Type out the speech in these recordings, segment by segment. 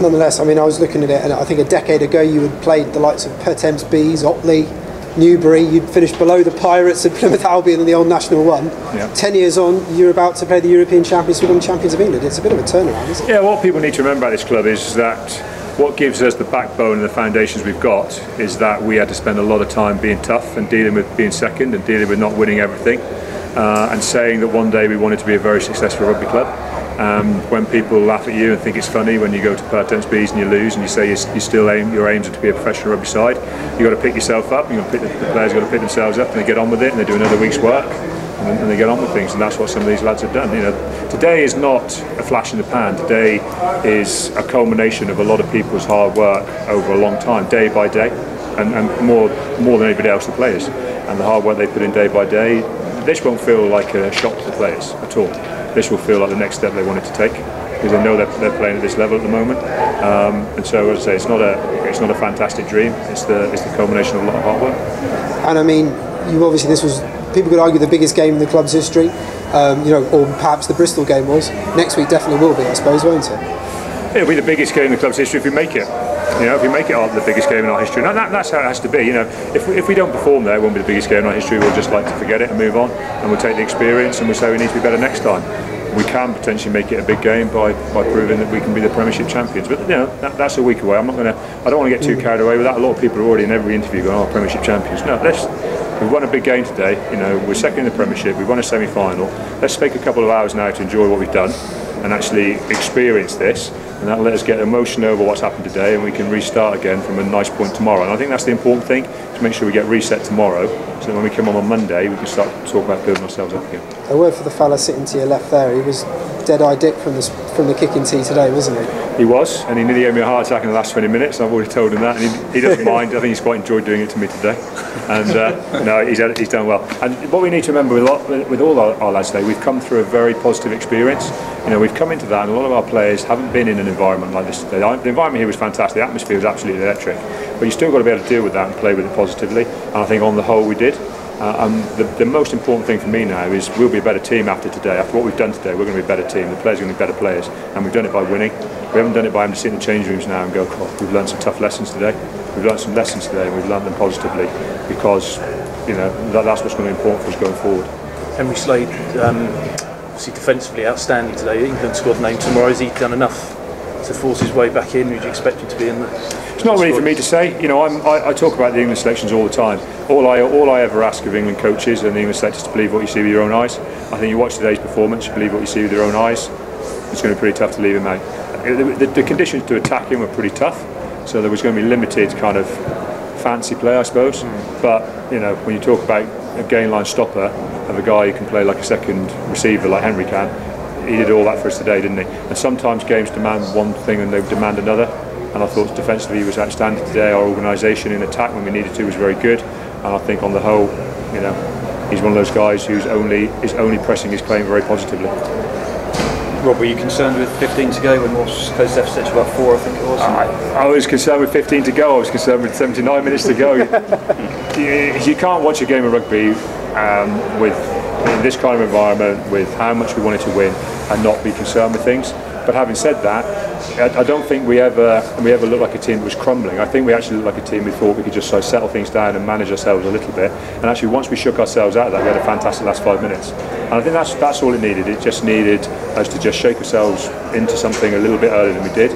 Nonetheless, I mean, I was looking at it, and I think a decade ago you had played the likes of Perthes Bees, Otley, Newbury. You'd finished below the Pirates at Plymouth Albion in the old National One. Yeah. 10 years on, you're about to play the European Champions League and Champions of England. It's a bit of a turnaround, isn't it? Yeah, what people need to remember about this club is that what gives us the backbone and the foundations we've got is that we had to spend a lot of time being tough and dealing with being second and dealing with not winning everything, and saying that one day we wanted to be a very successful rugby club. When people laugh at you and think it's funny when you go to Perthes Bees and you lose and you say your aims are to be a professional rugby side, you've got to pick yourself up, the players have got to pick themselves up and they get on with it and they do another week's work and they get on with things, and that's what some of these lads have done. Today is not a flash in the pan. Today is a culmination of a lot of people's hard work over a long time, day by day, and more than anybody else, the players, and the hard work they put in day by day. This won't feel like a shock to the players at all. This will feel like the next step they wanted to take, because they know they're playing at this level at the moment. And so, as I say, it's not a fantastic dream. It's the culmination of a lot of hard work. And I mean, people could argue the biggest game in the club's history, or perhaps the Bristol game was. Next week definitely will be, I suppose, won't it? It'll be the biggest game in the club's history if we make it. If we make it the biggest game in our history, that's how it has to be. If we don't perform there, it won't be the biggest game in our history. We'll just like to forget it and move on, and we'll take the experience and we'll say we need to be better next time. We can potentially make it a big game by proving that we can be the Premiership champions. But that's a week away. I don't want to get too carried away with that. A lot of people are already in every interview going, "Oh, Premiership champions." No, we've won a big game today. We're second in the Premiership. We've won a semi-final. Let's take a couple of hours now to enjoy what we've done and actually experience this. And that'll let us get emotion over what's happened today, and we can restart again from a nice point tomorrow. And I think that's the important thing, to make sure we get reset tomorrow, so that when we come on Monday, we can start to talk about building ourselves up again. A word for the fella sitting to your left there. He was dead-eye Dick from the kicking tee today, wasn't he? He was, and he nearly gave me a heart attack in the last 20 minutes. I've already told him that, and he doesn't mind. I think he's quite enjoyed doing it to me today. And no, he's done well. And what we need to remember with all our lads today, we've come through a very positive experience. We've come into that, and a lot of our players haven't been in an environment like this today. The environment here was fantastic. The atmosphere was absolutely electric. But you still got to be able to deal with that and play with it positively. And I think on the whole we did. And the most important thing for me now is we'll be a better team after today. After what we've done today, we're going to be a better team. The players are going to be better players, and we've done it by winning. We haven't done it by having to sit in the change rooms now and go, "Oh, we've learned some tough lessons today. We've learned some lessons today, and we've learned them positively," because that's what's going to be important for us going forward. Henry Slade, obviously defensively outstanding today. England squad name tomorrow. Has he done enough to force his way back in? Would you expect him to be in the? It's not really for me to say. I talk about the England selections all the time. All I ever ask of England coaches and the England selectors to believe what you see with your own eyes. I think you watch today's performance, you believe what you see with your own eyes. It's going to be pretty tough to leave him out. The conditions to attack him were pretty tough, so there was going to be limited kind of fancy play, I suppose. But when you talk about a gain line stopper of a guy who can play like a second receiver like Henry can, he did all that for us today, didn't he? And sometimes games demand one thing and they demand another. And I thought defensively he was outstanding today. Our organisation in attack when we needed to was very good. And I think on the whole, he's one of those guys who's only pressing his claim very positively. Rob, were you concerned with 15 to go when Wasps closed deficit to about 4, I think it was? I was concerned with 15 to go. I was concerned with 79 minutes to go. You can't watch a game of rugby in this kind of environment, with how much we wanted to win, and not be concerned with things. But having said that, I don't think we ever looked like a team that was crumbling. I think we actually looked like a team we thought we could just settle things down and manage ourselves a little bit. And actually, once we shook ourselves out of that, we had a fantastic last 5 minutes. And I think that's all it needed. It just needed us to just shake ourselves into something a little bit earlier than we did.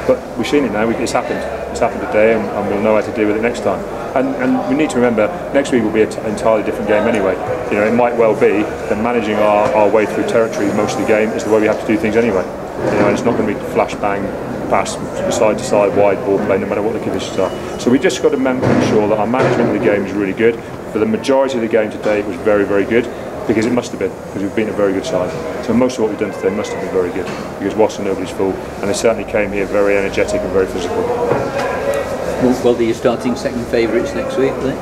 But we've seen it now. It's happened. It's happened today, and we'll know how to deal with it next time. And we need to remember, next week will be an entirely different game anyway. It might well be that managing our way through territory most of the game is the way we have to do things anyway. It's not going to be flash bang, pass side to side, wide ball play, no matter what the conditions are. So we just got to make sure that our management of the game is really good. For the majority of the game today, it was very, very good, because it must have been, because we've been a very good side. So most of what we've done today must have been very good, because Wasps are nobody's fool, and they certainly came here very energetic and very physical. Well, are you starting second favourites next week then?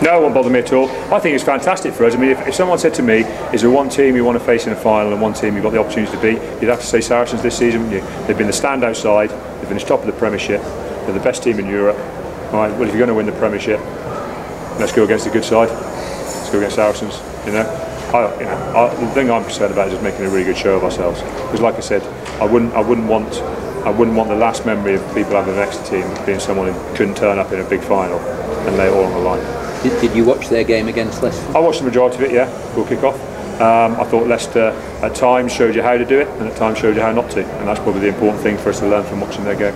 No, it won't bother me at all. I think it's fantastic for us. I mean, if someone said to me, is there one team you want to face in a final and one team you've got the opportunity to beat, you'd have to say Saracens this season, wouldn't you? They've been the standout side, they've finished top of the Premiership, they're the best team in Europe. All right, well, if you're going to win the Premiership, let's go against the good side. Let's go against Saracens, The thing I'm concerned about is just making a really good show of ourselves. Because like I said, I wouldn't want I wouldn't want the last memory of people having an extra team being someone who couldn't turn up in a big final and lay it all on the line. Did you watch their game against Leicester? I watched the majority of it, yeah, full kick-off. I thought Leicester at times showed you how to do it and at times showed you how not to, and that's probably the important thing for us to learn from watching their game.